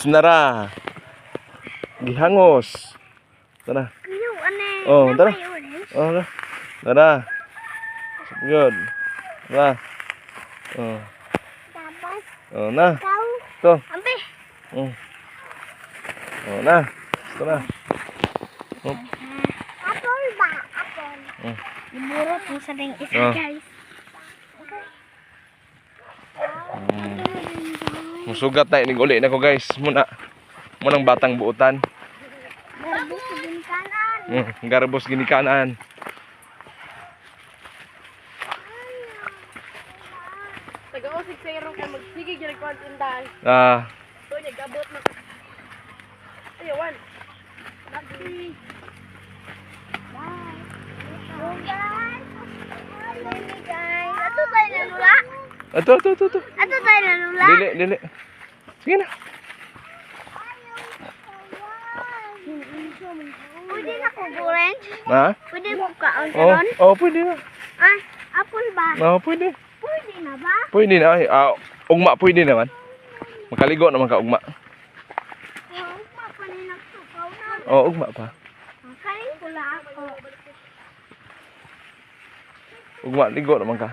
nara. Gihangos. Tara. Oh, tara. Oh, tara. Tara. Good. Tara. Oh. Oh, na. To. Oh. Oh, na. Tara. Oh. Apple ba? Apple. Oh. Imurot mo sa ding isa, Oh. guys. Musugat na inig uli na ko guys. Munang batang buutan. Garbus sa ginikanan. Garbos ginikanan. Taga-usig sa irong kay magsige gyud ko ang tindahan. So nagabot na. Ayawan. Lagi. Guys, ato tayo na lula. Ato. Ato tayo na lula. Dili. Sige na. Pwede na ko orange. Ha? Pwede mo kaon Oh, karon. pwede na. Ah, apple ba? Pwede. Pwede na ba? Pwede na. Ay, ugma pwede naman. Makaligo naman ka ugma. Oo, papanin nagtukaw na. Oh, ugma pa. Kain pula ako. Ugma ligo naman ka.